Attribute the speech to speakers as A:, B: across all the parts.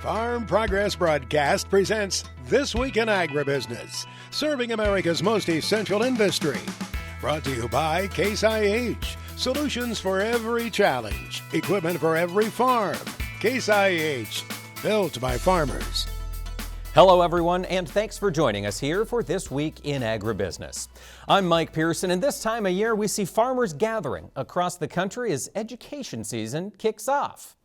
A: Farm Progress Broadcast presents This Week in Agribusiness, serving America's most essential industry. Brought to you by Case IH, solutions for every challenge, equipment for every farm. Case IH, built by farmers.
B: Hello everyone, and thanks for joining us here for This Week in Agribusiness. I'm Mike Pearson, and this time of year we see farmers gathering across the country as education season kicks off.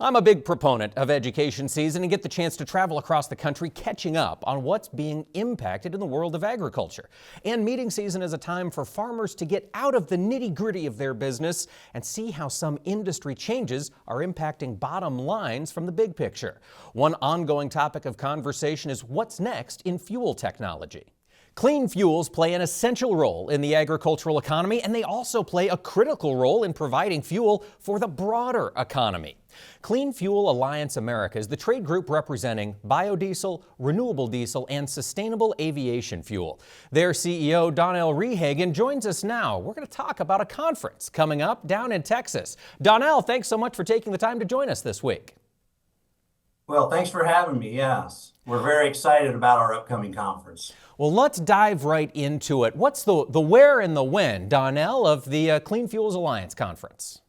B: I'm a big proponent of education season and get the chance to travel across the country catching up on what's being impacted in the world of agriculture. And meeting season is a time for farmers to get out of the nitty-gritty of their business and see how some industry changes are impacting bottom lines from the big picture. One ongoing topic of conversation is what's next in fuel technology. Clean fuels play an essential role in the agricultural economy, and they also play a critical role in providing fuel for the broader economy. Clean Fuel Alliance America is the trade group representing biodiesel, renewable diesel, and sustainable aviation fuel. Their CEO, Donnell Rehagen, joins us now. We're going to talk about a conference coming up down in Texas. Donnell, thanks so much for taking the time to join us this week.
C: Well, thanks for having me, yes. We're very excited about our upcoming conference.
B: Well, let's dive right into it. What's the where and the when, Donnell, of the Clean Fuels Alliance Conference?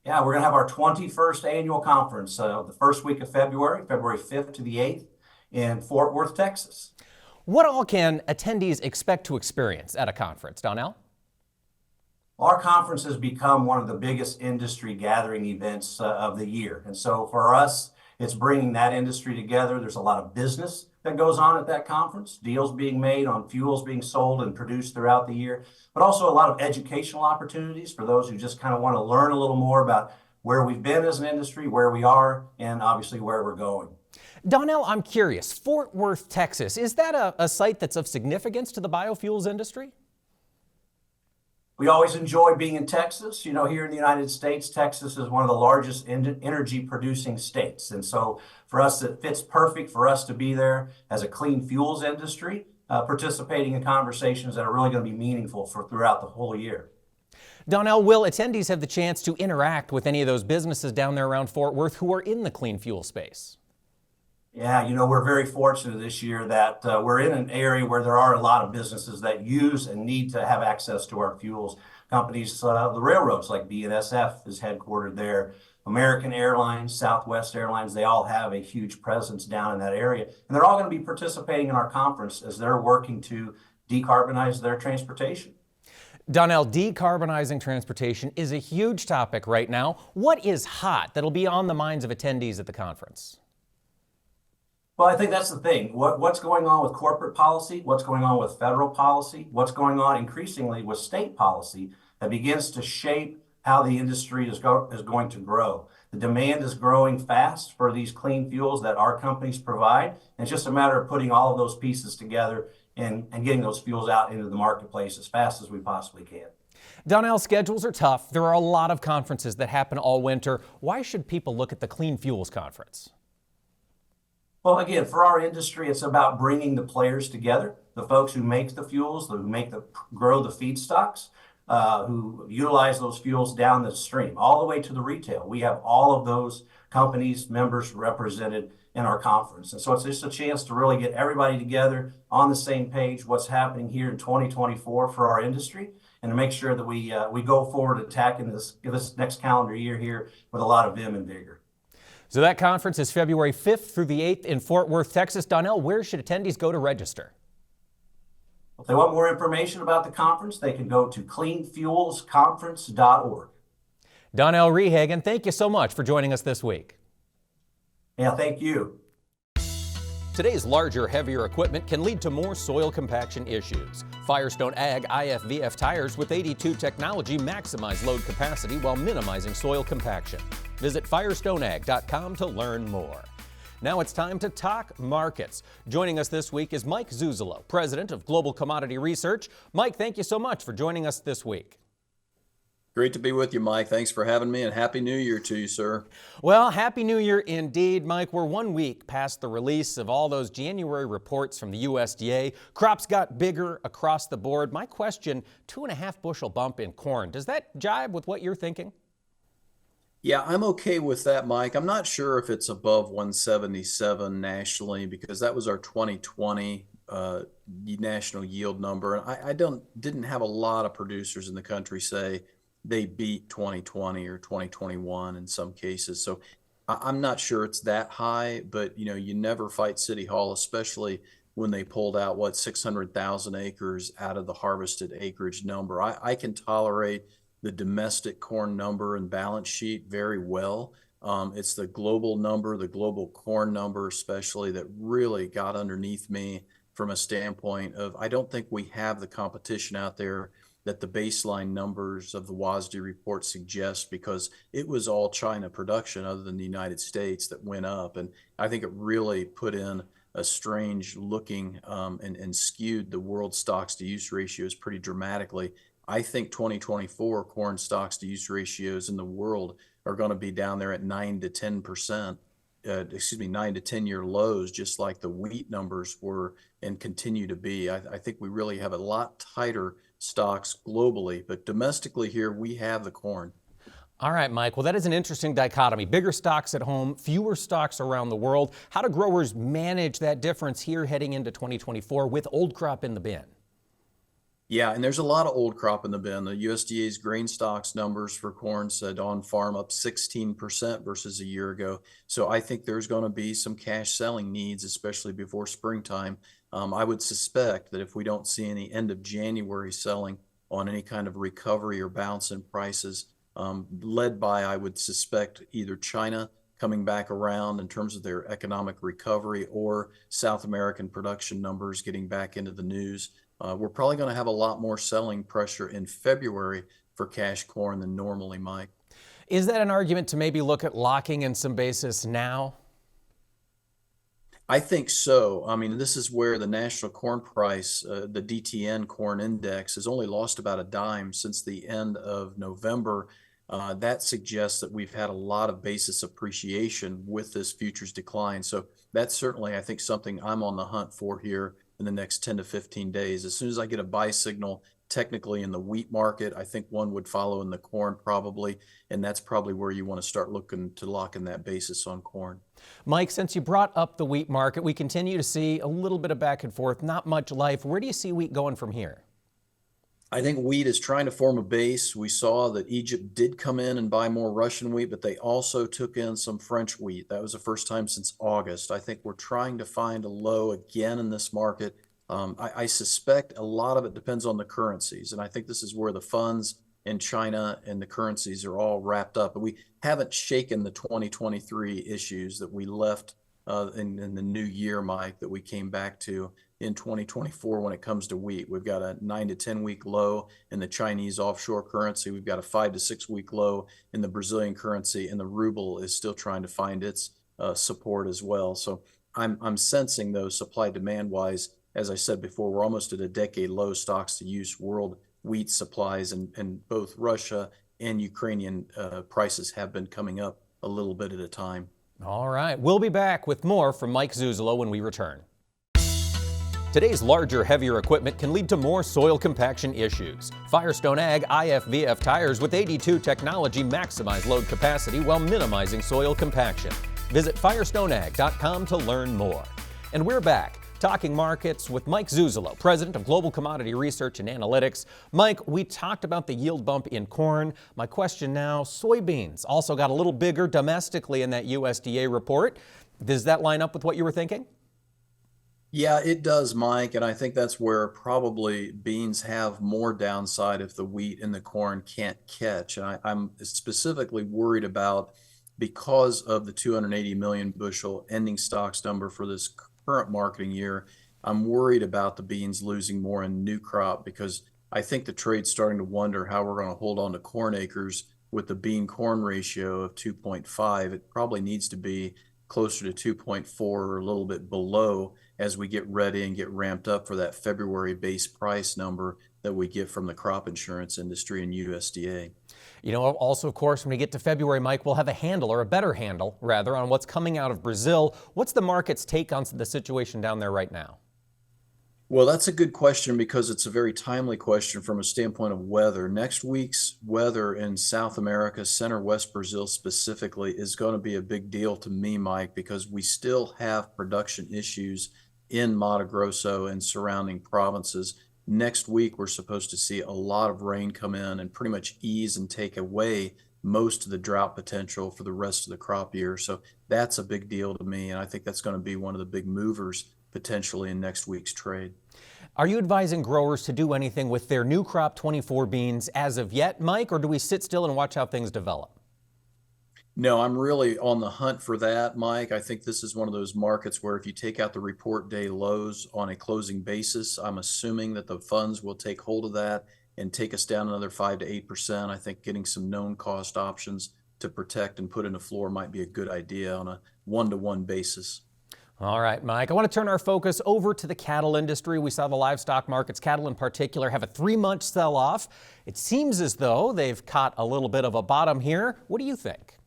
C: Yeah, we're going to have our 21st annual conference the first week of February, February 5th to the 8th in Fort Worth, Texas.
B: What all can attendees expect to experience at a conference, Donnell?
C: Our conference has become one of the biggest industry gathering events of the year. And so for us, it's bringing that industry together. There's a lot of business that goes on at that conference, deals being made on fuels being sold and produced throughout the year, but also a lot of educational opportunities for those who just kind of want to learn a little more about where we've been as an industry, where we are, and obviously where we're going.
B: Donnell, I'm curious, Fort Worth, Texas, is that a site that's of significance to the biofuels industry?
C: We always enjoy being in Texas. You know, here in the United States, Texas is one of the largest energy producing states. And so for us, it fits perfect for us to be there as a clean fuels industry, participating in conversations that are really going to be meaningful for throughout the whole year.
B: Donnell, will attendees have the chance to interact with any of those businesses down there around Fort Worth who are in the clean fuel space?
C: Yeah, you know, we're very fortunate this year that we're in an area where there are a lot of businesses that use and need to have access to our fuels. Companies, the railroads like BNSF is headquartered there. American Airlines, Southwest Airlines, they all have a huge presence down in that area. And they're all going to be participating in our conference as they're working to decarbonize their transportation.
B: Donnell, decarbonizing transportation is a huge topic right now. What is hot that'll be on the minds of attendees at the conference?
C: Well, I think that's the thing. What's going on with corporate policy? What's going on with federal policy? What's going on increasingly with state policy that begins to shape how the industry is going to grow? The demand is growing fast for these clean fuels that our companies provide. And it's just a matter of putting all of those pieces together and getting those fuels out into the marketplace as fast as we possibly can.
B: Donnell, schedules are tough. There are a lot of conferences that happen all winter. Why should people look at the Clean Fuels Conference?
C: Well, again, for our industry, it's about bringing the players together, the folks who make the fuels, who grow the feedstocks, who utilize those fuels down the stream, all the way to the retail. We have all of those companies, members represented in our conference. And so it's just a chance to really get everybody together on the same page, what's happening here in 2024 for our industry, and to make sure that we go forward attacking this next calendar year here with a lot of vim and vigor.
B: So that conference is February 5th through the 8th in Fort Worth, Texas. Donnell, where should attendees go to register?
C: If they want more information about the conference, they can go to cleanfuelsconference.org.
B: Donnell Rehagen, thank you so much for joining us this week.
C: Yeah, thank you.
B: Today's larger, heavier equipment can lead to more soil compaction issues. Firestone Ag IFVF tires with 82 technology maximize load capacity while minimizing soil compaction. Visit firestoneag.com to learn more. Now it's time to talk markets. Joining us this week is Mike Zuzolo, President of Global Commodity Research. Mike, thank you so much for joining us this week.
D: Great to be with you, Mike. Thanks for having me, and Happy New Year to you, sir.
B: Well, Happy New Year indeed, Mike. We're 1 week past the release of all those January reports from the USDA. Crops got bigger across the board. My question, 2.5 bushel bump in corn. Does that jibe with what you're thinking?
D: Yeah, I'm okay with that, Mike. I'm not sure if it's above 177 nationally because that was our 2020 national yield number. And I didn't have a lot of producers in the country say they beat 2020 or 2021 in some cases. So I'm not sure it's that high, but you never fight City Hall, especially when they pulled out 600,000 acres out of the harvested acreage number. I can tolerate the domestic corn number and balance sheet very well. It's the global number, the global corn number especially, that really got underneath me from a standpoint of I don't think we have the competition out there that the baseline numbers of the WASDE report suggest, because it was all China production other than the United States that went up. And I think it really put in a strange looking and skewed the world stocks to use ratios pretty dramatically. I think 2024 corn stocks to use ratios in the world are going to be down there at 9 to 10%, 9 to 10-year lows, just like the wheat numbers were and continue to be. I think we really have a lot tighter stocks globally, but domestically here we have the corn.
B: All right, Mike. Well, that is an interesting dichotomy. Bigger stocks at home, fewer stocks around the world. How do growers manage that difference here heading into 2024 with old crop in the bin?
D: Yeah, and there's a lot of old crop in the bin. The USDA's grain stocks numbers for corn said on farm up 16% versus a year ago. So I think there's going to be some cash selling needs, especially before springtime. I would suspect that if we don't see any end of January selling on any kind of recovery or bounce in prices, led by, I would suspect, either China coming back around in terms of their economic recovery or South American production numbers getting back into the news. We're probably going to have a lot more selling pressure in February for cash corn than normally, Mike.
B: Is that an argument to maybe look at locking in some basis now?
D: I think so. I mean, this is where the national corn price, the DTN corn index, has only lost about a dime since the end of November. That suggests that we've had a lot of basis appreciation with this futures decline. So that's certainly, I think, something I'm on the hunt for here in the next 10 to 15 days. As soon as I get a buy signal technically in the wheat market, I think one would follow in the corn probably, and that's probably where you want to start looking to lock in that basis on corn.
B: Mike, since you brought up the wheat market, we continue to see a little bit of back and forth, not much life. Where do you see wheat going from here?
D: I think wheat is trying to form a base. We saw that Egypt did come in and buy more Russian wheat, but they also took in some French wheat. That was the first time since August. I think we're trying to find a low again in this market. I suspect a lot of it depends on the currencies, and I think this is where the funds in China and the currencies are all wrapped up. But we haven't shaken the 2023 issues that we left in the new year, Mike, that we came back to in 2024 when it comes to wheat. We've got a 9 to 10 week low in the Chinese offshore currency. We've got a 5 to 6 week low in the Brazilian currency, and the ruble is still trying to find its support as well. So I'm sensing, though, supply demand wise, as I said before, we're almost at a decade low stocks to use world wheat supplies, and both Russia and Ukrainian prices have been coming up a little bit at a time.
B: All right, we'll be back with more from Mike Zuzolo when we return. Today's larger, heavier equipment can lead to more soil compaction issues. Firestone Ag IFVF tires with 82 technology maximize load capacity while minimizing soil compaction. Visit firestoneag.com to learn more. And we're back, talking markets with Mike Zuzolo, President of Global Commodity Research and Analytics. Mike, we talked about the yield bump in corn. My question now, soybeans also got a little bigger domestically in that USDA report. Does that line up with what you were thinking?
D: Yeah, it does, Mike. And I think that's where probably beans have more downside if the wheat and the corn can't catch. And I'm specifically worried about, because of the 280 million bushel ending stocks number for this current marketing year, I'm worried about the beans losing more in new crop, because I think the trade's starting to wonder how we're going to hold on to corn acres with the bean corn ratio of 2.5. It probably needs to be closer to 2.4 or a little bit below as we get ready and get ramped up for that February base price number that we get from the crop insurance industry and USDA.
B: You know, also, of course, when we get to February, Mike, we'll have a handle, or a better handle, rather, on what's coming out of Brazil. What's the market's take on the situation down there right now?
D: Well, that's a good question because it's a very timely question from a standpoint of weather. Next week's weather in South America, center west Brazil specifically, is going to be a big deal to me, Mike, because we still have production issues in Mato Grosso and surrounding provinces. Next week, we're supposed to see a lot of rain come in and pretty much ease and take away most of the drought potential for the rest of the crop year. So that's a big deal to me, and I think that's going to be one of the big movers potentially in next week's trade.
B: Are you advising growers to do anything with their new crop 24 beans as of yet, Mike, or do we sit still and watch how things develop?
D: No, I'm really on the hunt for that, Mike. I think this is one of those markets where if you take out the report day lows on a closing basis, I'm assuming that the funds will take hold of that and take us down another 5 to 8%. I think getting some known cost options to protect and put in a floor might be a good idea on a one-to-one basis.
B: All right, Mike, I want to turn our focus over to the cattle industry. We saw the livestock markets, cattle in particular, have a 3-month sell-off. It seems as though they've caught a little bit of a bottom here. What do you think?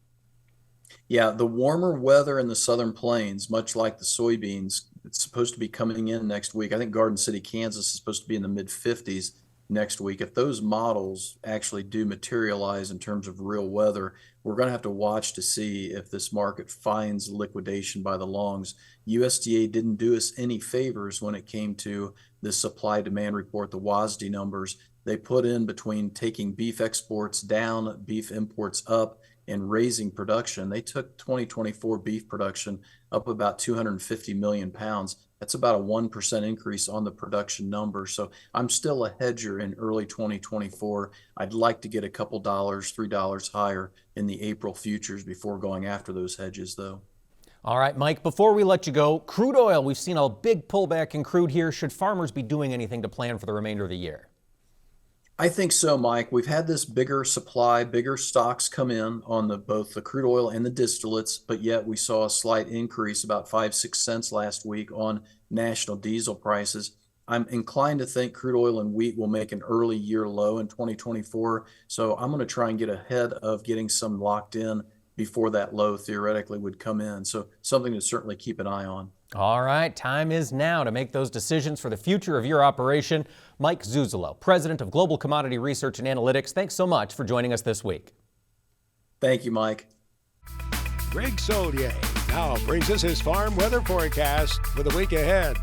D: Yeah, the warmer weather in the southern plains, much like the soybeans, it's supposed to be coming in next week. I think Garden City, Kansas is supposed to be in the mid-50s next week. If those models actually do materialize in terms of real weather, we're going to have to watch to see if this market finds liquidation by the longs. USDA didn't do us any favors when it came to the supply demand report, the WASDE numbers. They put in between taking beef exports down, beef imports up, and raising production. They took 2024 beef production up about 250 million pounds. That's about a 1% increase on the production number. So I'm still a hedger in early 2024. I'd like to get a couple dollars, $3 higher in the April futures before going after those hedges, though.
B: All right, Mike, before we let you go, crude oil, we've seen a big pullback in crude here. Should farmers be doing anything to plan for the remainder of the year?
D: I think so, Mike. We've had this bigger supply, bigger stocks come in on both the crude oil and the distillates, but yet we saw a slight increase, about 5-6 cents last week on national diesel prices. I'm inclined to think crude oil and wheat will make an early year low in 2024. So I'm going to try and get ahead of getting some locked in before that low theoretically would come in. So something to certainly keep an eye on.
B: All right, time is now to make those decisions for the future of your operation. Mike Zuzolo, President of Global Commodity Research and Analytics, thanks so much for joining us this week.
D: Thank you, Mike.
A: Greg Solier now brings us his farm weather forecast for the week ahead.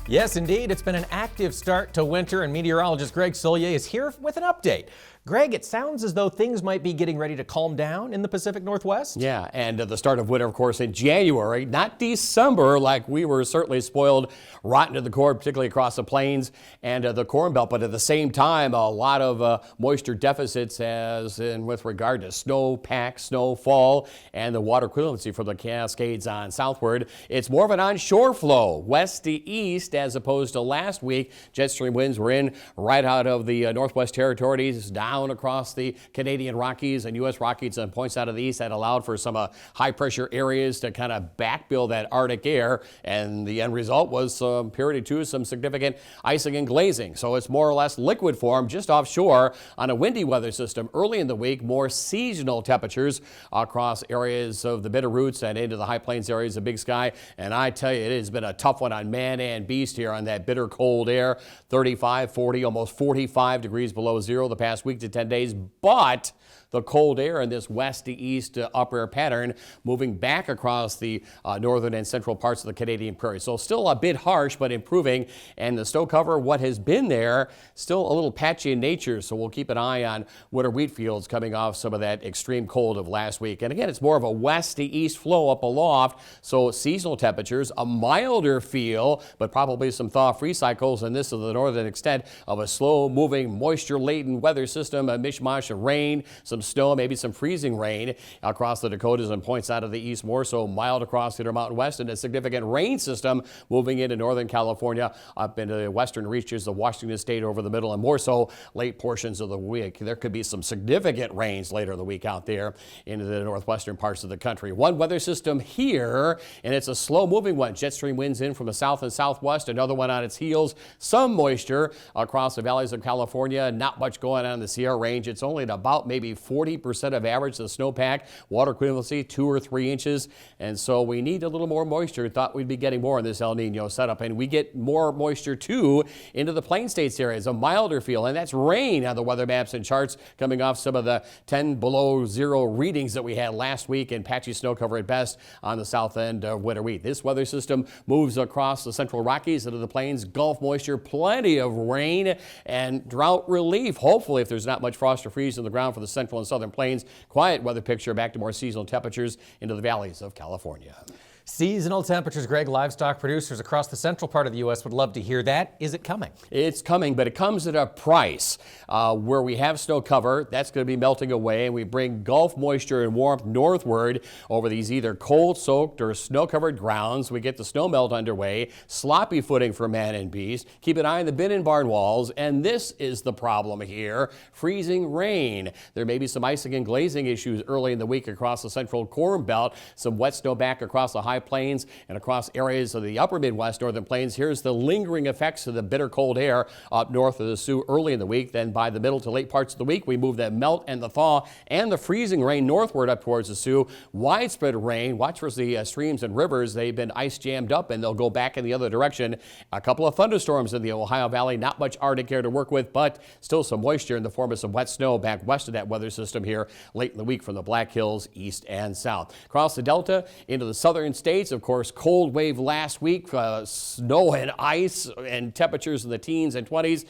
B: Yes, indeed. It's been an active start to winter, and meteorologist Greg Solier is here with an update. Greg, it sounds as though things might be getting ready to calm down in the Pacific Northwest.
E: Yeah, and the start of winter, of course, in January, not December, like we were certainly spoiled rotten to the core, particularly across the plains and the Corn Belt. But at the same time, a lot of moisture deficits as in with regard to snowpack, snowfall, and the water equivalency for the Cascades on southward. It's more of an onshore flow, west to east, as opposed to last week. Jet stream winds were in right out of the Northwest Territories, down across the Canadian Rockies and U.S. Rockies and points out of the east that allowed for some high pressure areas to kind of backfill that Arctic air. And the end result was some period two, some significant icing and glazing. So it's more or less liquid form just offshore on a windy weather system early in the week. More seasonal temperatures across areas of the Bitterroots and into the high plains areas of Big Sky. And I tell you, it has been a tough one on man and beast here on that bitter cold air. 35, 40, almost 45 degrees below zero the past week to 10 days, but the cold air in this west to east upper air pattern moving back across the northern and central parts of the Canadian prairie. So still a bit harsh, but improving. And the snow cover, what has been there, still a little patchy in nature. So we'll keep an eye on winter wheat fields coming off some of that extreme cold of last week. And again, it's more of a west to east flow up aloft. So seasonal temperatures, a milder feel, but probably some thaw-free cycles. And this is the northern extent of a slow moving, moisture laden weather system, a mishmash of rain, some snow, maybe some freezing rain across the Dakotas and points out of the east, more so mild across the Intermountain West, and a significant rain system moving into northern California up into the western reaches of Washington state over the middle and more so late portions of the week. There could be some significant rains later in the week out there into the northwestern parts of the country. One weather system here, and it's a slow moving one. Jet stream winds in from the south and southwest, another one on its heels. Some moisture across the valleys of California, not much going on in the Sierra Range. It's only at about maybe 40% of average of the snowpack, water equivalency 2 or 3 inches. And so we need a little more moisture. Thought we'd be getting more in this El Nino setup. And we get more moisture too into the Plain States areas, a milder feel. And that's rain on the weather maps and charts coming off some of the 10 below zero readings that we had last week, and patchy snow cover at best on the south end of winter wheat. This weather system moves across the central Rockies into the plains. Gulf moisture, plenty of rain and drought relief. Hopefully, if there's not much frost or freeze on the ground for the central and southern plains, quiet weather picture back to more seasonal temperatures into the valleys of California.
B: Seasonal temperatures, Greg. Livestock producers across the central part of the U.S. would love to hear that. Is it coming? It's
E: coming, but it comes at a price. Where we have snow cover, that's going to be melting away, and we bring Gulf moisture and warmth northward over these either cold-soaked or snow-covered grounds. We get the snow melt underway, sloppy footing for man and beast. Keep an eye on the bin and barn walls, and this is the problem here, freezing rain. There may be some icing and glazing issues early in the week across the central Corn Belt, some wet snow back across the high plains and across areas of the upper Midwest, northern plains. Here's the lingering effects of the bitter cold air up north of the Sioux early in the week. Then by the middle to late parts of the week, we move that melt and the thaw and the freezing rain northward up towards the Sioux. Widespread rain. Watch for the streams and rivers. They've been ice jammed up and they'll go back in the other direction. A couple of thunderstorms in the Ohio Valley. Not much Arctic air to work with, but still some moisture in the form of some wet snow back west of that weather system here late in the week from the Black Hills east and south. Across the Delta into the southern states, of course, cold wave last week, snow and ice and temperatures in the teens and 20s.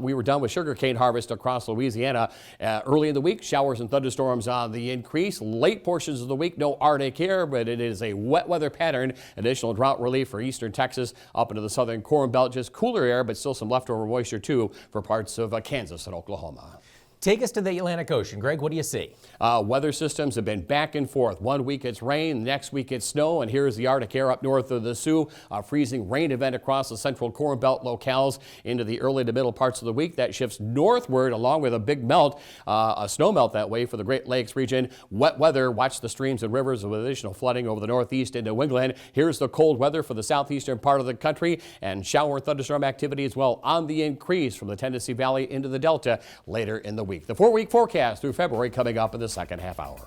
E: We were done with sugarcane harvest across Louisiana early in the week. Showers and thunderstorms on the increase. Late portions of the week, no Arctic air, but it is a wet weather pattern. Additional drought relief for eastern Texas up into the southern Corn Belt. Just cooler air, but still some leftover moisture too for parts of Kansas and Oklahoma.
B: Take us to the Atlantic Ocean. Greg, what do you see?
E: Weather systems have been back and forth. One week it's rain, next week it's snow, and here's the Arctic air up north of the Sioux. A freezing rain event across the central Corn Belt locales into the early to middle parts of the week. That shifts northward along with a big melt, a snow melt that way for the Great Lakes region. Wet weather, watch the streams and rivers with additional flooding over the northeast into New England. Here's the cold weather for the southeastern part of the country, and shower and thunderstorm activity as well on the increase from the Tennessee Valley into the Delta later in the week. The 4-week forecast through February coming up in the second half hour.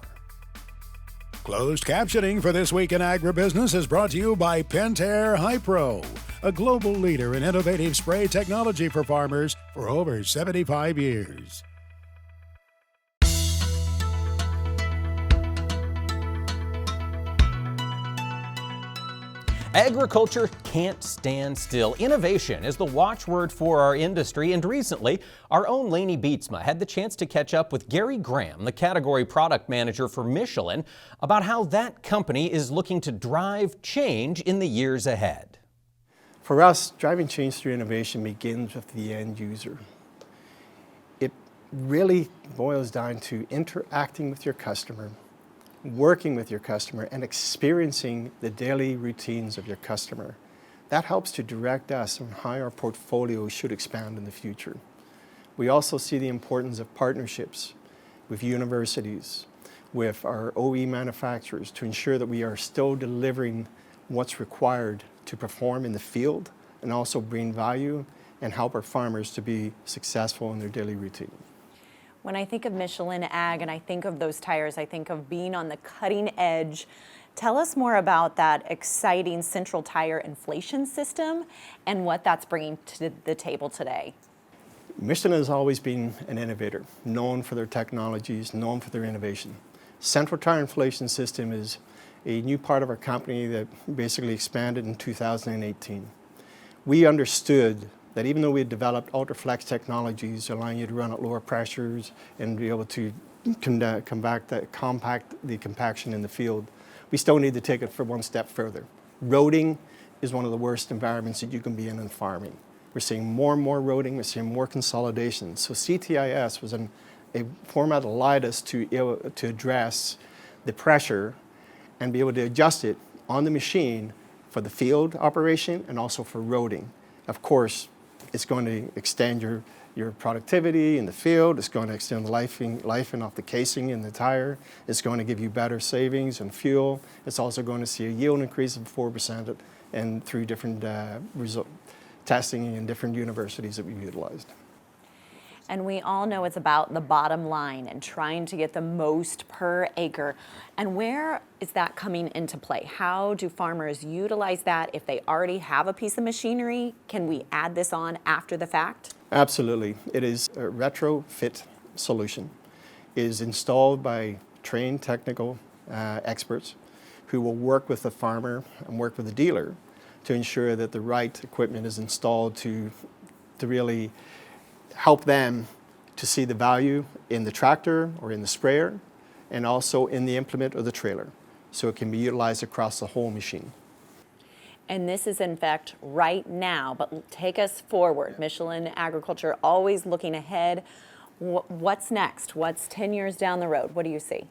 A: Closed captioning for This Week in Agribusiness is brought to you by Pentair Hypro, a global leader in innovative spray technology for farmers for over 75 years.
B: Agriculture can't stand still. Innovation is the watchword for our industry, and recently, our own Lainey Beatsma had the chance to catch up with Gary Graham, the category product manager for Michelin, about how that company is looking to drive change in the years ahead.
F: For us, driving change through innovation begins with the end user. It really boils down to interacting with your customer, working with your customer, and experiencing the daily routines of your customer. That helps to direct us on how our portfolio should expand in the future. We also see the importance of partnerships with universities, with our OE manufacturers to ensure that we are still delivering what's required to perform in the field and also bring value and help our farmers to be successful in their daily routine.
G: When I think of Michelin Ag and I think of those tires, I think of being on the cutting edge. Tell us more about that exciting central tire inflation system and what that's bringing to the table today.
F: Michelin has always been an innovator, known for their technologies, known for their innovation. Central tire inflation system is a new part of our company that basically expanded in 2018. We understood that even though we had developed UltraFlex technologies allowing you to run at lower pressures and be able to compact the compaction in the field, we still need to take it for one step further. Roading is one of the worst environments that you can be in farming. We're seeing more and more roading, we're seeing more consolidation. So CTIS was a format that allowed us to address the pressure and be able to adjust it on the machine for the field operation and also for roading. Of course, it's going to extend your productivity in the field. It's going to extend the life off the casing in the tire. It's going to give you better savings and fuel. It's also going to see a yield increase of 4% and through different testing in different universities that we've utilized.
G: And we all know it's about the bottom line and trying to get the most per acre. And where is that coming into play? How do farmers utilize that if they already have a piece of machinery? Can we add this on after the fact?
F: Absolutely. It is a retrofit solution. It is installed by trained technical experts who will work with the farmer and work with the dealer to ensure that the right equipment is installed to really help them to see the value in the tractor or in the sprayer, and also in the implement or the trailer, so it can be utilized across the whole machine.
G: And this is in fact right now, but take us forward. Michelin Agriculture always looking ahead. What's next? What's 10 years down the road? What do you see?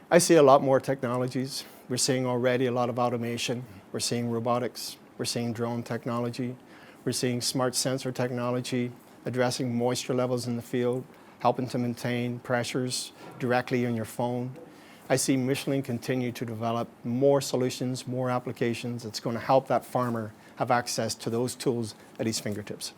F: I see a lot more technologies. We're seeing already a lot of automation. We're seeing robotics. We're seeing drone technology. We're seeing smart sensor technology, addressing moisture levels in the field, helping to maintain pressures directly on your phone. I see Michelin continue to develop more solutions, more applications that's going to help that farmer have access to those tools at his fingertips.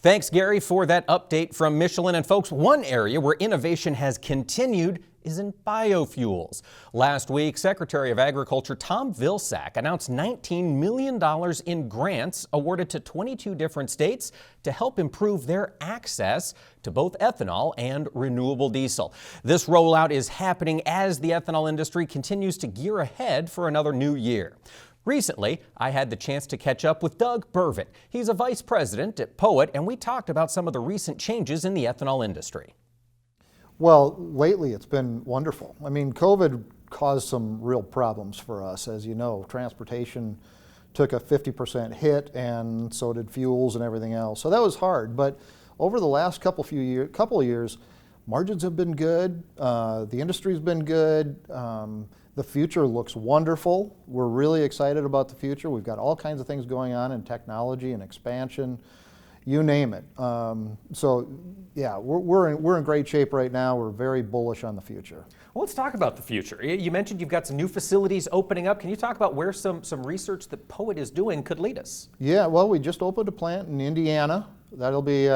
B: Thanks, Gary, for that update from Michelin. And folks, one area where innovation has continued is in biofuels. Last week, Secretary of Agriculture Tom Vilsack announced $19 million in grants awarded to 22 different states to help improve their access to both ethanol and renewable diesel. This rollout is happening as the ethanol industry continues to gear ahead for another new year. Recently, I had the chance to catch up with Doug Burvett. He's a vice president at Poet, and we talked about some of the recent changes in the ethanol industry.
H: Well, lately it's been wonderful. I mean, COVID caused some real problems for us. As you know, transportation took a 50% hit, and so did fuels and everything else. So that was hard. But over the last couple of years, margins have been good. The industry's been good. The future looks wonderful. We're really excited about the future. We've got all kinds of things going on in technology and expansion, you name it. So yeah, we're in great shape right now. We're very bullish on the future.
B: Well, let's talk about the future. You mentioned you've got some new facilities opening up. Can you talk about where some research that Poet is doing could lead us? Yeah,
H: well, we just opened a plant in Indiana. That'll be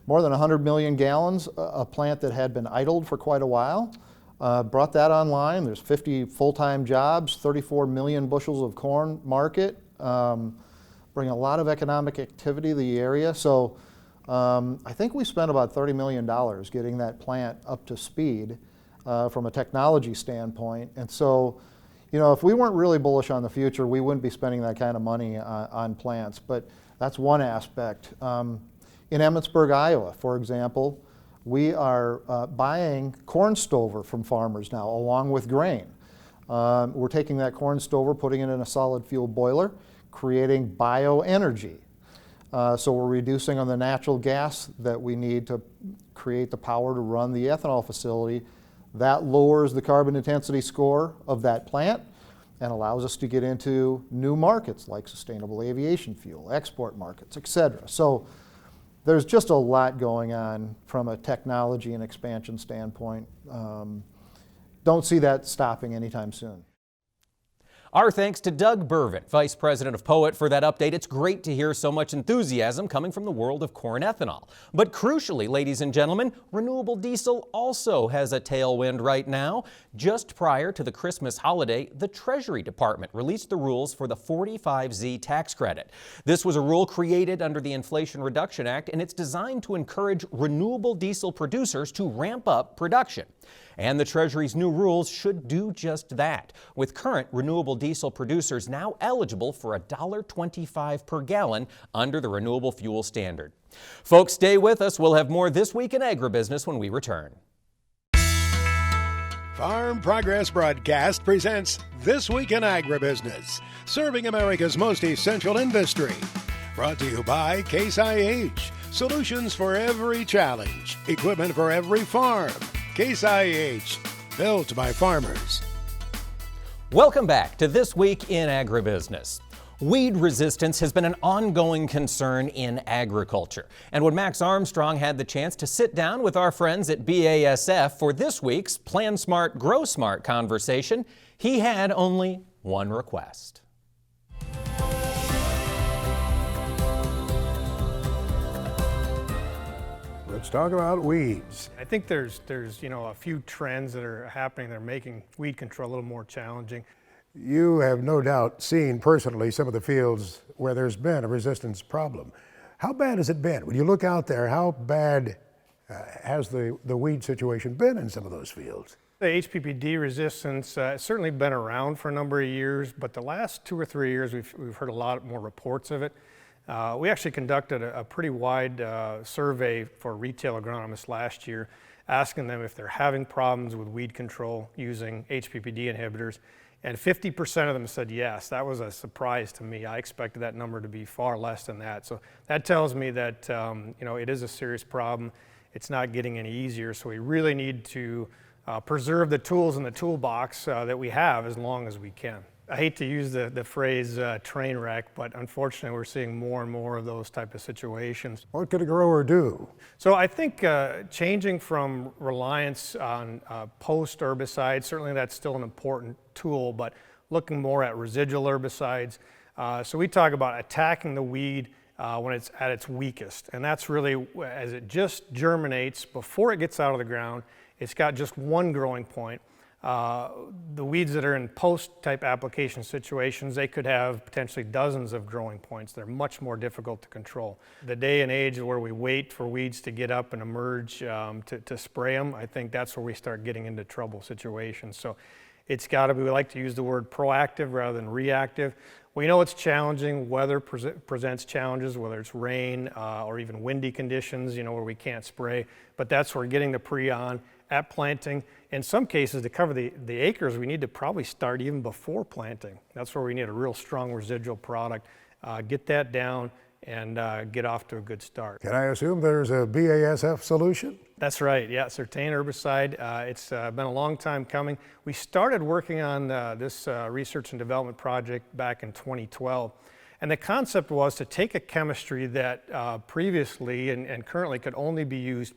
H: more than 100 million gallons, a plant that had been idled for quite a while. Brought that online. There's 50 full-time jobs, 34 million bushels of corn market, bring a lot of economic activity to the area. So I think we spent about $30 million getting that plant up to speed from a technology standpoint. And so, you know, if we weren't really bullish on the future, we wouldn't be spending that kind of money on plants. But that's one aspect. In Emmitsburg, Iowa, for example, we are buying corn stover from farmers now, along with grain. We're taking that corn stover, putting it in a solid fuel boiler, creating bioenergy. So we're reducing on the natural gas that we need to create the power to run the ethanol facility. That lowers the carbon intensity score of that plant and allows us to get into new markets like sustainable aviation fuel, export markets, etc. So there's just a lot going on from a technology and expansion standpoint. Don't see that stopping anytime soon.
B: Our thanks to Doug Burvett, Vice President of Poet, for that update. It's great to hear so much enthusiasm coming from the world of corn ethanol. But crucially, ladies and gentlemen, renewable diesel also has a tailwind right now. Just prior to the Christmas holiday, the Treasury Department released the rules for the 45Z tax credit. This was a rule created under the Inflation Reduction Act, and it's designed to encourage renewable diesel producers to ramp up production. And the Treasury's new rules should do just that, with current renewable diesel producers now eligible for $1.25 per gallon under the renewable fuel standard. Folks, stay with us. We'll have more This Week in Agribusiness when we return.
A: Farm Progress Broadcast presents This Week in Agribusiness, serving America's most essential industry. Brought to you by Case IH, solutions for every challenge, equipment for every farm. Case IH, built by farmers.
B: Welcome back to This Week in Agribusiness. Weed resistance has been an ongoing concern in agriculture. And when Max Armstrong had the chance to sit down with our friends at BASF for this week's Plan Smart, Grow Smart conversation, he had only one request.
A: Let's talk about weeds.
F: I think there's a few trends that are happening that are making weed control a little more challenging.
A: You have no doubt seen personally some of the fields where there's been a resistance problem. How bad has it been? When you look out there, how bad has the weed situation been in some of those fields?
F: The HPPD resistance has certainly been around for a number of years, but the last 2 or 3 years we've heard a lot more reports of it. We actually conducted a pretty wide survey for retail agronomists last year, asking them if they're having problems with weed control using HPPD inhibitors, and 50% of them said yes. That was a surprise to me. I expected that number to be far less than that. So that tells me that it is a serious problem. It's not getting any easier, so we really need to preserve the tools in the toolbox that we have as long as we can. I hate to use the phrase train wreck, but unfortunately we're seeing more and more of those type of situations.
A: What could a grower do?
F: So I think changing from reliance on post herbicides, certainly that's still an important tool, but looking more at residual herbicides. So we talk about attacking the weed when it's at its weakest, and that's really as it just germinates before it gets out of the ground. It's got just one growing point. The weeds that are in post-type application situations, they could have potentially dozens of growing points. They're much more difficult to control. The day and age where we wait for weeds to get up and emerge to spray them, I think that's where we start getting into trouble situations. So it's got to be, we like to use the word proactive rather than reactive. We know it's challenging. Weather presents challenges, whether it's rain or even windy conditions, where we can't spray. But that's where getting the pre-on at planting. In some cases, to cover the acres, we need to probably start even before planting. That's where we need a real strong residual product. Get that down and get off to a good start.
A: Can I assume there's a BASF solution?
F: That's right, yeah, Certain herbicide. It's been a long time coming. We started working on this research and development project back in 2012. And the concept was to take a chemistry that previously and currently could only be used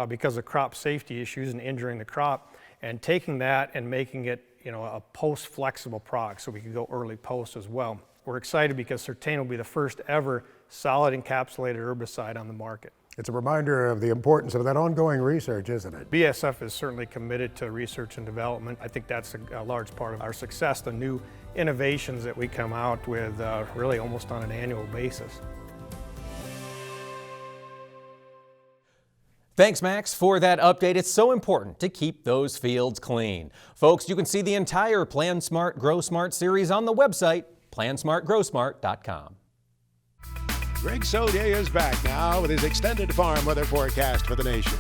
F: because of crop safety issues and injuring the crop, and taking that and making it a post-flexible product so we could go early post as well. We're excited because Certain will be the first ever solid encapsulated herbicide on the market.
A: It's a reminder of the importance of that ongoing research, isn't it?
F: BASF is certainly committed to research and development. I think that's a large part of our success, the new innovations that we come out with really almost on an annual basis.
B: Thanks, Max, for that update. It's so important to keep those fields clean. Folks, you can see the entire Plan Smart, Grow Smart series on the website, plansmartgrowsmart.com.
A: Greg Solier is back now with his extended farm weather forecast for the nation.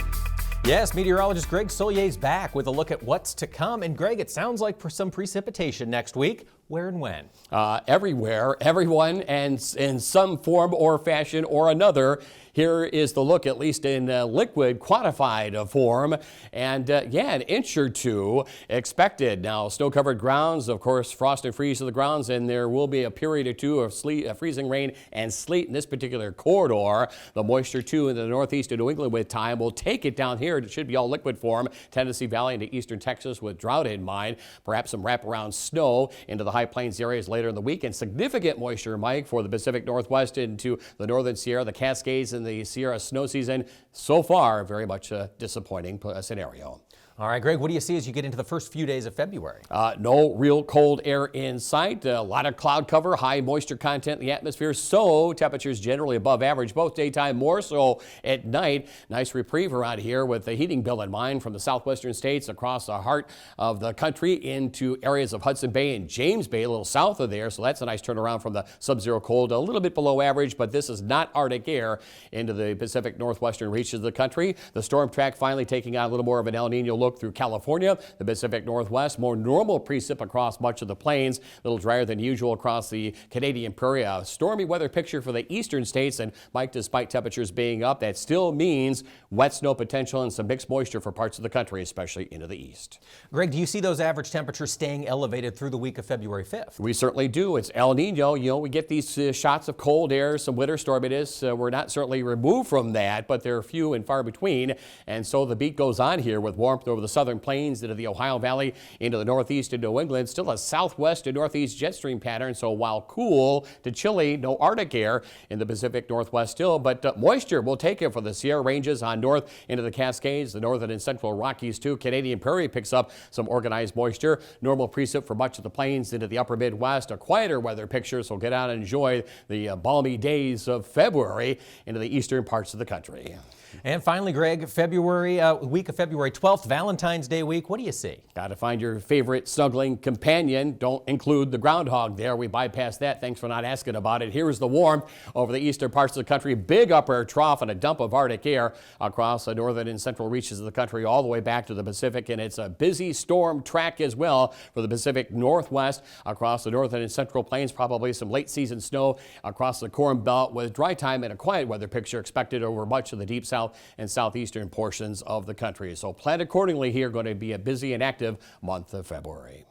B: Yes, meteorologist Greg Solier is back with a look at what's to come. And Greg, it sounds like for some precipitation next week. Where and when?
E: Everywhere, everyone, and in some form or fashion or another. Here is the look, at least in liquid quantified form. And an inch or two expected. Now, snow-covered grounds, of course, frost and freeze of the grounds, and there will be a period or two of freezing rain and sleet in this particular corridor. The moisture, too, in the northeast of New England with time will take it down here. It should be all liquid form. Tennessee Valley into eastern Texas with drought in mind. Perhaps some wraparound snow into the High Plains areas later in the week, and significant moisture, Mike, for the Pacific Northwest into the northern Sierra, the Cascades, and the Sierra snow season. So far, very much a disappointing scenario.
B: All right, Greg, what do you see as you get into the first few days of February?
E: No real cold air in sight. A lot of cloud cover, high moisture content in the atmosphere, so temperatures generally above average, both daytime, more so at night. Nice reprieve around here with the heating bill in mind from the southwestern states across the heart of the country into areas of Hudson Bay and James Bay, a little south of there. So that's a nice turnaround from the sub-zero cold, a little bit below average, but this is not Arctic air into the Pacific Northwestern reaches of the country. The storm track finally taking on a little more of an El Nino look through California, the Pacific Northwest, more normal precip across much of the plains, a little drier than usual across the Canadian prairie. A stormy weather picture for the eastern states, and Mike, despite temperatures being up, that still means wet snow potential and some mixed moisture for parts of the country, especially into the east.
B: Greg, do you see those average temperatures staying elevated through the week of February 5th?
E: We certainly do. It's El Nino. We get these shots of cold air, some winter storminess. We're not certainly removed from that, but they're few and far between, and so the beat goes on here with warmth over over the southern plains into the Ohio Valley, into the northeast and New England. Still a southwest to northeast jet stream pattern, so while cool to chilly, no Arctic air in the Pacific Northwest still, but moisture will take it for the Sierra Ranges on north into the Cascades, the northern and central Rockies too. Canadian Prairie picks up some organized moisture. Normal precip for much of the plains into the upper Midwest. A quieter weather picture, so get out and enjoy the balmy days of February into the eastern parts of the country.
B: And finally, Greg, week of February 12th, Valentine's Day week. What do you see?
E: Got to find your favorite snuggling companion. Don't include the groundhog there. We bypassed that. Thanks for not asking about it. Here is the warmth over the eastern parts of the country. Big upper air trough and a dump of Arctic air across the northern and central reaches of the country all the way back to the Pacific. And it's a busy storm track as well for the Pacific Northwest across the northern and central plains. Probably some late season snow across the Corn Belt with dry time and a quiet weather picture expected over much of the deep south and southeastern portions of the country. So plan accordingly here. Going to be a busy and active month of February.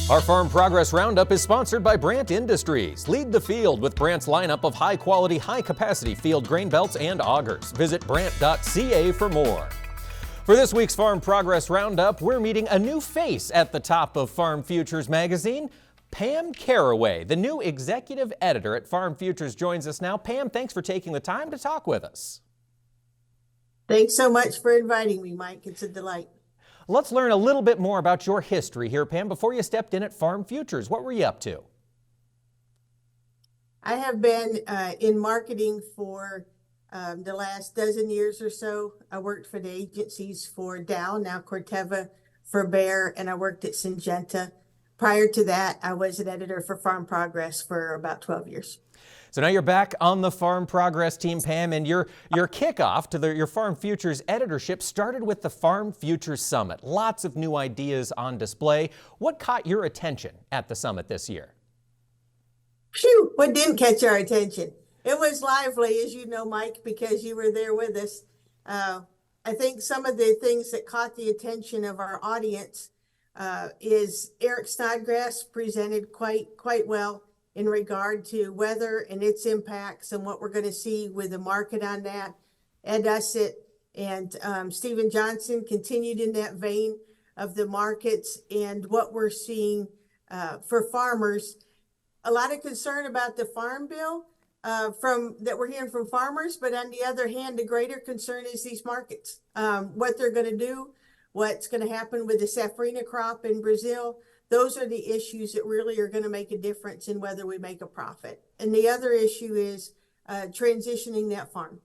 B: Our Farm Progress Roundup is sponsored by Brandt Industries. Lead the field with Brandt's lineup of high-quality, high-capacity field grain belts and augers. Visit brandt.ca for more. For this week's Farm Progress Roundup, we're meeting a new face at the top of Farm Futures magazine. Pam Caraway, the new executive editor at Farm Futures, joins us now. Pam, thanks for taking the time to talk with us.
I: Thanks so much for inviting me, Mike. It's a delight.
B: Let's learn a little bit more about your history here, Pam. Before you stepped in at Farm Futures, what were you up to?
I: I have been in marketing for the last dozen years or so. I worked for the agencies for Dow, now Corteva, for Bayer, and I worked at Syngenta. Prior to that, I was an editor for Farm Progress for about 12 years.
B: So now you're back on the Farm Progress team, Pam, and your kickoff to your Farm Futures editorship started with the Farm Futures Summit. Lots of new ideas on display. What caught your attention at the summit this year?
I: Phew, what didn't catch our attention? It was lively, as you know, Mike, because you were there with us. I think some of the things that caught the attention of our audience is Eric Snodgrass presented quite well in regard to weather and its impacts and what we're going to see with the market on that. Ed Ussett and Stephen Johnson continued in that vein of the markets and what we're seeing for farmers. A lot of concern about the farm bill that we're hearing from farmers, but on the other hand, the greater concern is these markets, what they're going to do, what's going to happen with the safrinha crop in Brazil. Those are the issues that really are going to make a difference in whether we make a profit. And the other issue is transitioning that farm,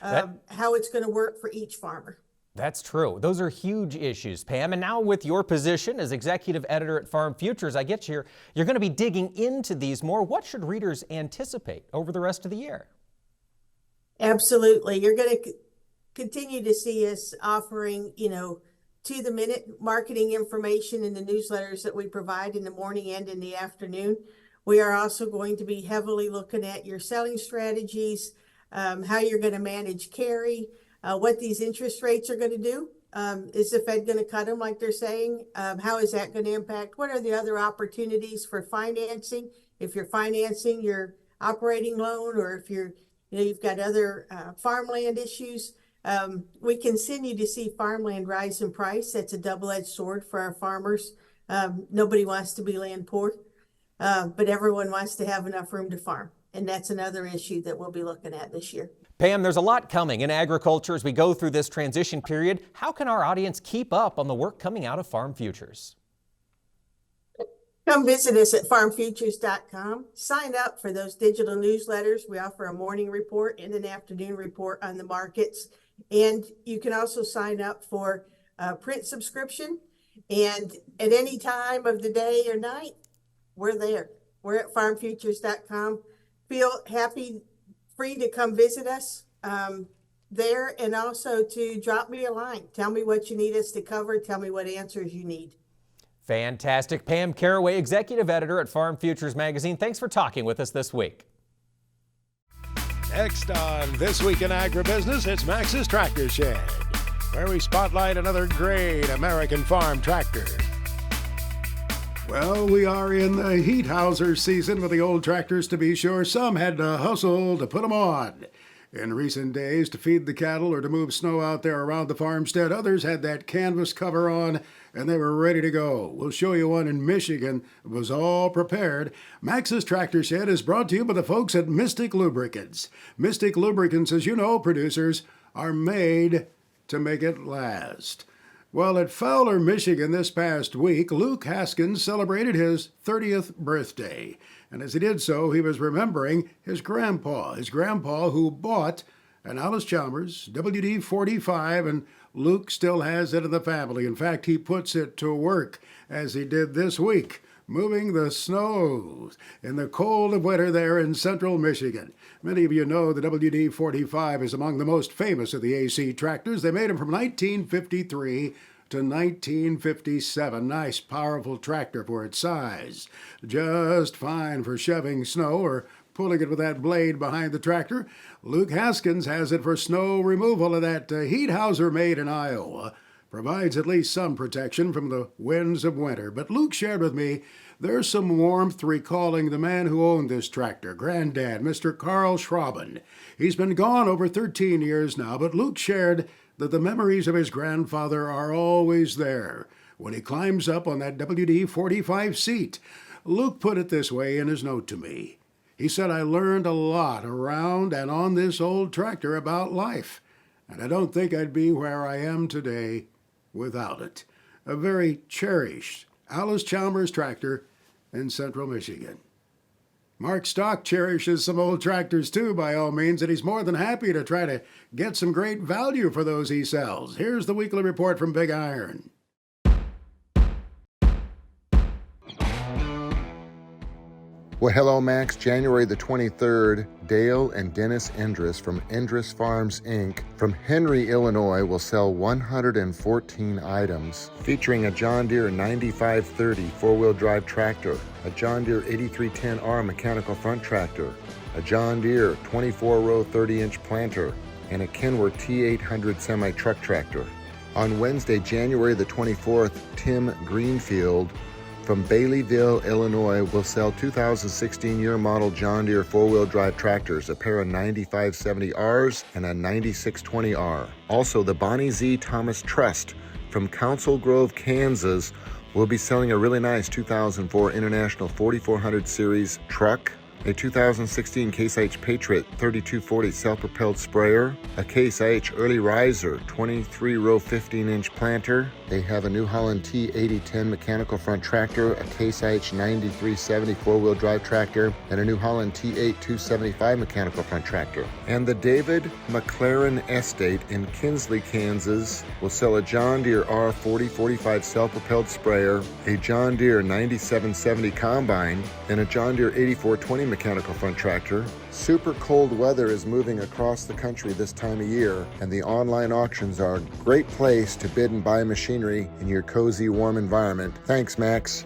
I: how it's going to work for each farmer.
B: That's true. Those are huge issues, Pam. And now with your position as executive editor at Farm Futures, I get you're going to be digging into these more. What should readers anticipate over the rest of the year?
I: Absolutely. You're going to continue to see us offering, to-the-minute marketing information in the newsletters that we provide in the morning and in the afternoon. We are also going to be heavily looking at your selling strategies, how you're going to manage carry, what these interest rates are going to do. Is the Fed going to cut them like they're saying? How is that going to impact? What are the other opportunities for financing? If you're financing your operating loan, or if you've got other farmland issues. We continue to see farmland rise in price. That's a double-edged sword for our farmers. Nobody wants to be land poor, but everyone wants to have enough room to farm. And that's another issue that we'll be looking at this year.
B: Pam, there's a lot coming in agriculture as we go through this transition period. How can our audience keep up on the work coming out of Farm Futures?
I: Come visit us at farmfutures.com. Sign up for those digital newsletters. We offer a morning report and an afternoon report on the markets. And you can also sign up for a print subscription. And at any time of the day or night, we're there. We're at farmfutures.com. Feel free to come visit us there, and also to drop me a line. Tell me what you need us to cover. Tell me what answers you need.
B: Fantastic. Pam Caraway, executive editor at Farm Futures magazine. Thanks for talking with us this week.
A: Next on This Week in Agribusiness, it's Max's Tractor Shed, where we spotlight another great American farm tractor. Well, we are in the heat houser season with the old tractors, to be sure. Some had to hustle to put them on. In recent days, to feed the cattle or to move snow out there around the farmstead, others had that canvas cover on and they were ready to go. We'll show you one in Michigan that was all prepared. Max's Tractor Shed is brought to you by the folks at Mystic Lubricants. Mystic Lubricants, as you know, producers, are made to make it last. Well, at Fowler, Michigan this past week, Luke Haskins celebrated his 30th birthday. And as he did so, he was remembering his grandpa who bought an Alice Chalmers WD-45, and Luke still has it in the family. In fact, he puts it to work, as he did this week, moving the snows in the cold of winter there in central Michigan. Many of you know the WD-45 is among the most famous of the AC tractors. They made them from 1953 to 1957. Nice, powerful tractor for its size. Just fine for shoving snow or pulling it with that blade behind the tractor. Luke Haskins has it for snow removal, and that heat houser made in Iowa provides at least some protection from the winds of winter. But Luke shared with me there's some warmth recalling the man who owned this tractor, Granddad, Mr. Carl Schrauben. He's been gone over 13 years now, but Luke shared that the memories of his grandfather are always there when he climbs up on that WD-45 seat. Luke put it this way in his note to me. He said, "I learned a lot around and on this old tractor about life, and I don't think I'd be where I am today without it." A very cherished Alice Chalmers tractor in central Michigan. Mark Stock cherishes some old tractors too, by all means, and he's more than happy to try to get some great value for those he sells. Here's the weekly report from Big Iron.
J: Well, hello, Max. January the 23rd, Dale and Dennis Endress from Endress Farms, Inc. from Henry, Illinois will sell 114 items featuring a John Deere 9530 four-wheel drive tractor, a John Deere 8310R mechanical front tractor, a John Deere 24-row 30-inch planter, and a Kenworth T800 semi-truck tractor. On Wednesday, January the 24th, Tim Greenfield from Baileyville, Illinois will sell 2016 year model John Deere four-wheel drive tractors, a pair of 9570Rs and a 9620R. Also, the Bonnie Z. Thomas Trust from Council Grove, Kansas will be selling a really nice 2004 International 4400 Series truck, a 2016 Case IH Patriot 3240 self-propelled sprayer, a Case IH Early Riser 23-row 15-inch planter. They have a New Holland T8010 mechanical front tractor, a Case IH 9370 four-wheel drive tractor, and a New Holland T8 275 mechanical front tractor. And the David McLaren Estate in Kinsley, Kansas will sell a John Deere R4045 self-propelled sprayer, a John Deere 9770 combine, and a John Deere 8420 mechanical front tractor. Super cold weather is moving across the country this time of year, and the online auctions are a great place to bid and buy machinery in your cozy, warm environment. Thanks, Max.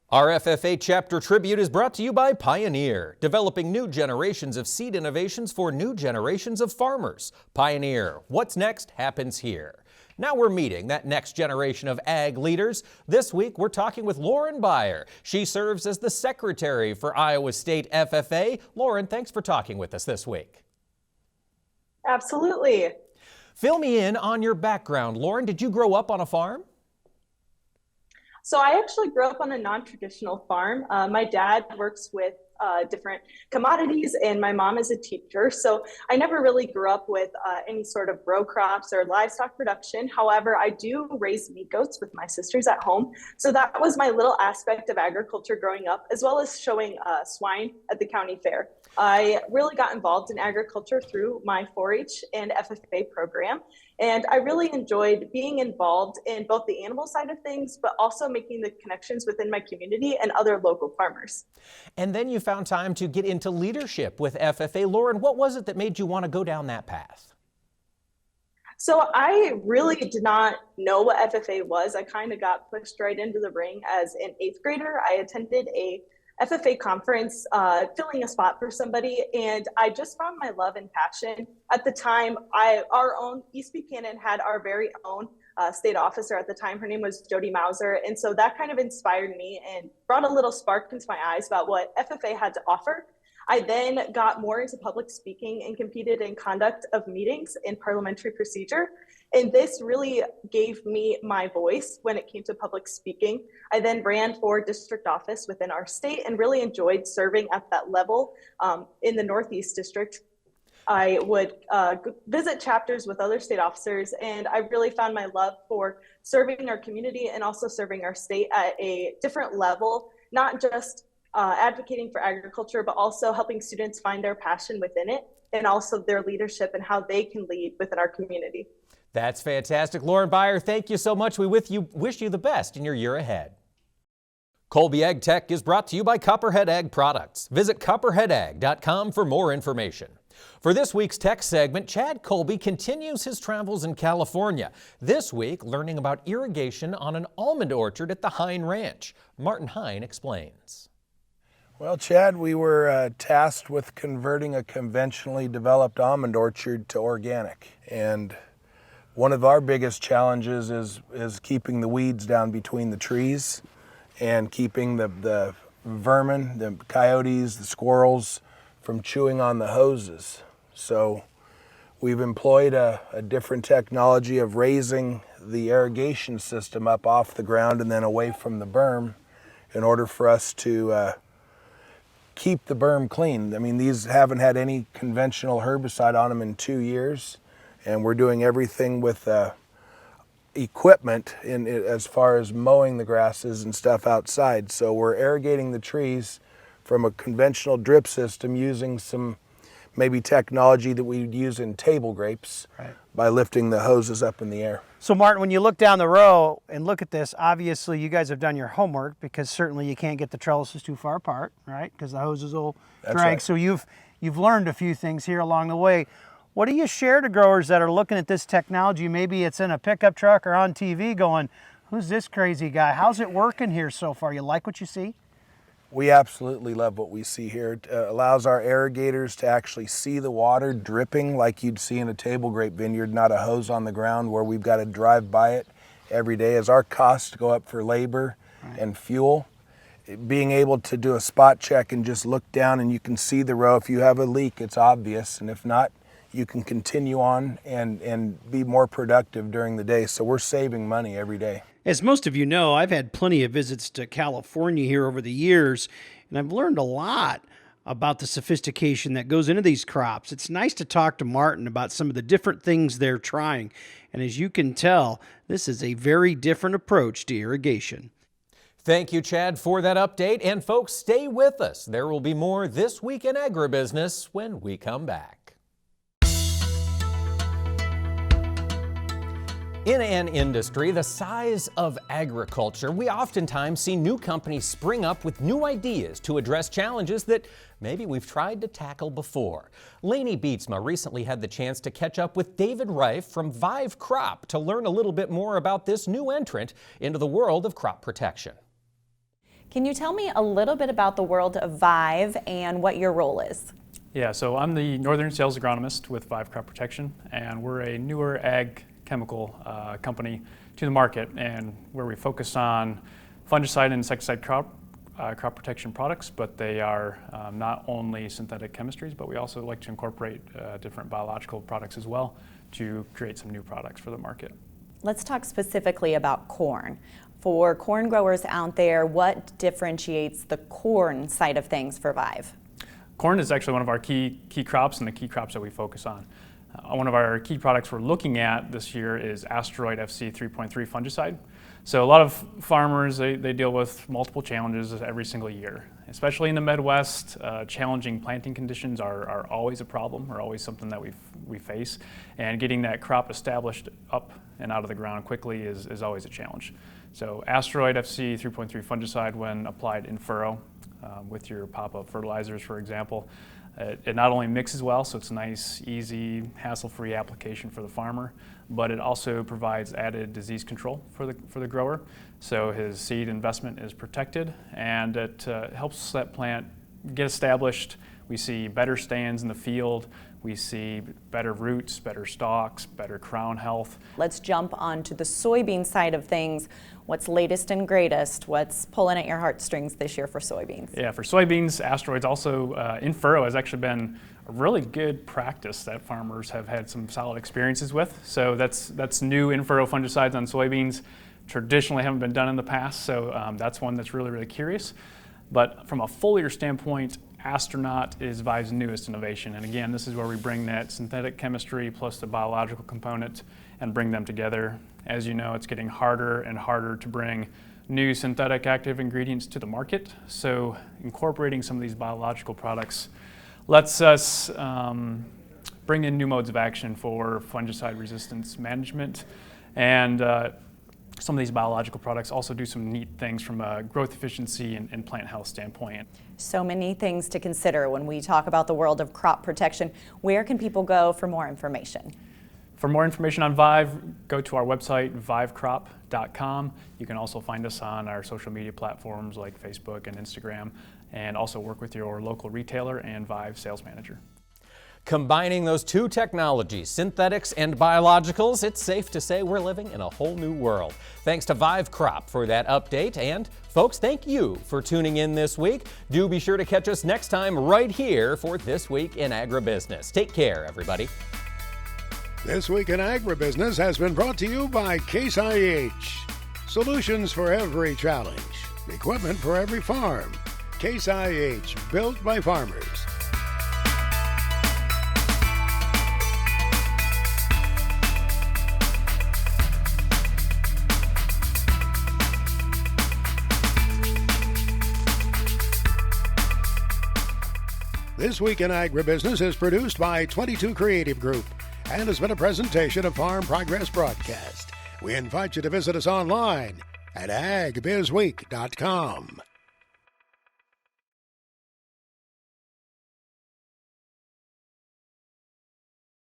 B: Our FFA Chapter Tribute is brought to you by Pioneer, developing new generations of seed innovations for new generations of farmers. Pioneer, what's next happens here. Now we're meeting that next generation of ag leaders. This week, we're talking with Lauren Beyer. She serves as the secretary for Iowa State FFA. Lauren, thanks for talking with us this week.
K: Absolutely.
B: Fill me in on your background. Lauren, did you grow up on a farm?
K: So I actually grew up on a non-traditional farm. My dad works with different commodities, and my mom is a teacher. So I never really grew up with any sort of row crops or livestock production. However, I do raise meat goats with my sisters at home. So that was my little aspect of agriculture growing up, as well as showing swine at the county fair. I really got involved in agriculture through my 4-H and FFA program. And I really enjoyed being involved in both the animal side of things, but also making the connections within my community and other local farmers.
B: And then you found time to get into leadership with FFA. Lauren, what was it that made you want to go down that path?
K: So I really did not know what FFA was. I kind of got pushed right into the ring as an 8th grader. I attended a FFA conference, filling a spot for somebody, and I just found my love and passion. At the time, our own East Buchanan had our very own state officer at the time. Her name was Jody Mauser, and so that kind of inspired me and brought a little spark into my eyes about what FFA had to offer. I then got more into public speaking and competed in conduct of meetings and parliamentary procedure. And this really gave me my voice when it came to public speaking. I then ran for district office within our state and really enjoyed serving at that level in the Northeast District. I would visit chapters with other state officers, and I really found my love for serving our community and also serving our state at a different level, not just advocating for agriculture, but also helping students find their passion within it and also their leadership and how they can lead within our community.
B: That's fantastic. Lauren Beyer, thank you so much. We wish you the best in your year ahead. Colby Ag Tech is brought to you by Copperhead Ag Products. Visit copperheadag.com for more information. For this week's tech segment, Chad Colby continues his travels in California. This week, learning about irrigation on an almond orchard at the Hine Ranch. Martin Hine explains.
L: Well, Chad, we were tasked with converting a conventionally developed almond orchard to organic. And one of our biggest challenges is keeping the weeds down between the trees and keeping the vermin, the coyotes, the squirrels from chewing on the hoses. So we've employed a different technology of raising the irrigation system up off the ground and then away from the berm in order for us to keep the berm clean. I mean, these haven't had any conventional herbicide on them in 2 years, and we're doing everything with equipment as far as mowing the grasses and stuff outside. So we're irrigating the trees from a conventional drip system using some maybe technology that we'd use in table grapes by lifting the hoses up in the air.
M: So Martin, when you look down the row and look at this, obviously you guys have done your homework, because certainly you can't get the trellises too far apart, right? Because the hoses will drag. Right. So you've learned a few things here along the way. What do you share to growers that are looking at this technology? Maybe it's in a pickup truck or on TV going, who's this crazy guy? How's it working here so far? You like what you see?
L: We absolutely love what we see here. It allows our irrigators to actually see the water dripping like you'd see in a table grape vineyard, not a hose on the ground where we've got to drive by it every day. As our costs go up for labor and fuel, being able to do a spot check and just look down and you can see the row. If you have a leak, it's obvious, and if not, you can continue on and be more productive during the day. So we're saving money every day.
M: As most of you know, I've had plenty of visits to California here over the years, and I've learned a lot about the sophistication that goes into these crops. It's nice to talk to Martin about some of the different things they're trying. And as you can tell, this is a very different approach to irrigation.
B: Thank you, Chad, for that update. And folks, stay with us. There will be more This Week in Agribusiness when we come back. In an industry the size of agriculture, we oftentimes see new companies spring up with new ideas to address challenges that maybe we've tried to tackle before. Lainey Beetsma recently had the chance to catch up with David Reif from Vive Crop to learn a little bit more about this new entrant into the world of crop protection.
G: Can you tell me a little bit about the world of Vive and what your role is?
N: Yeah, so I'm the Northern Sales Agronomist with Vive Crop Protection, and we're a newer ag chemical company to the market, and where we focus on fungicide and insecticide crop protection products, but they are not only synthetic chemistries, but we also like to incorporate different biological products as well to create some new products for the market.
G: Let's talk specifically about corn. For corn growers out there, what differentiates the corn side of things for Vive?
N: Corn is actually one of our key crops and the key crops that we focus on. One of our key products we're looking at this year is Asteroid FC 3.3 fungicide. So a lot of farmers, they deal with multiple challenges every single year. Especially in the Midwest, challenging planting conditions are always a problem, or always something that we face. And getting that crop established up and out of the ground quickly is always a challenge. So Asteroid FC 3.3 fungicide, when applied in furrow with your pop-up fertilizers, for example, it not only mixes well, so it's a nice, easy, hassle-free application for the farmer, but it also provides added disease control for the grower. So his seed investment is protected, and it helps that plant get established We see better stands in the field. We see better roots, better stalks, better crown health.
G: Let's jump onto the soybean side of things. What's latest and greatest? What's pulling at your heartstrings this year for soybeans?
N: Yeah, for soybeans, Asteroids also in furrow has actually been a really good practice that farmers have had some solid experiences with. So that's new in furrow fungicides on soybeans. Traditionally haven't been done in the past, so that's one that's really, really curious. But from a foliar standpoint, Astronaut is Vive's newest innovation. And again, this is where we bring that synthetic chemistry plus the biological component and bring them together. As you know, it's getting harder and harder to bring new synthetic active ingredients to the market. So incorporating some of these biological products lets us bring in new modes of action for fungicide resistance management. And some of these biological products also do some neat things from a growth efficiency and plant health standpoint.
G: So many things to consider when we talk about the world of crop protection. Where can people go for more information?
N: For more information on Vive, go to our website, vivecrop.com. You can also find us on our social media platforms like Facebook and Instagram, and also work with your local retailer and Vive sales manager.
B: Combining those two technologies, synthetics and biologicals, it's safe to say we're living in a whole new world. Thanks to Vive Crop for that update. And folks, thank you for tuning in this week. Do be sure to catch us next time right here for This Week in Agribusiness. Take care, everybody.
A: This Week in Agribusiness has been brought to you by Case IH. Solutions for every challenge. Equipment for every farm. Case IH, built by farmers. This Week in Agribusiness is produced by 22 Creative Group and has been a presentation of Farm Progress Broadcast. We invite you to visit us online at agbizweek.com.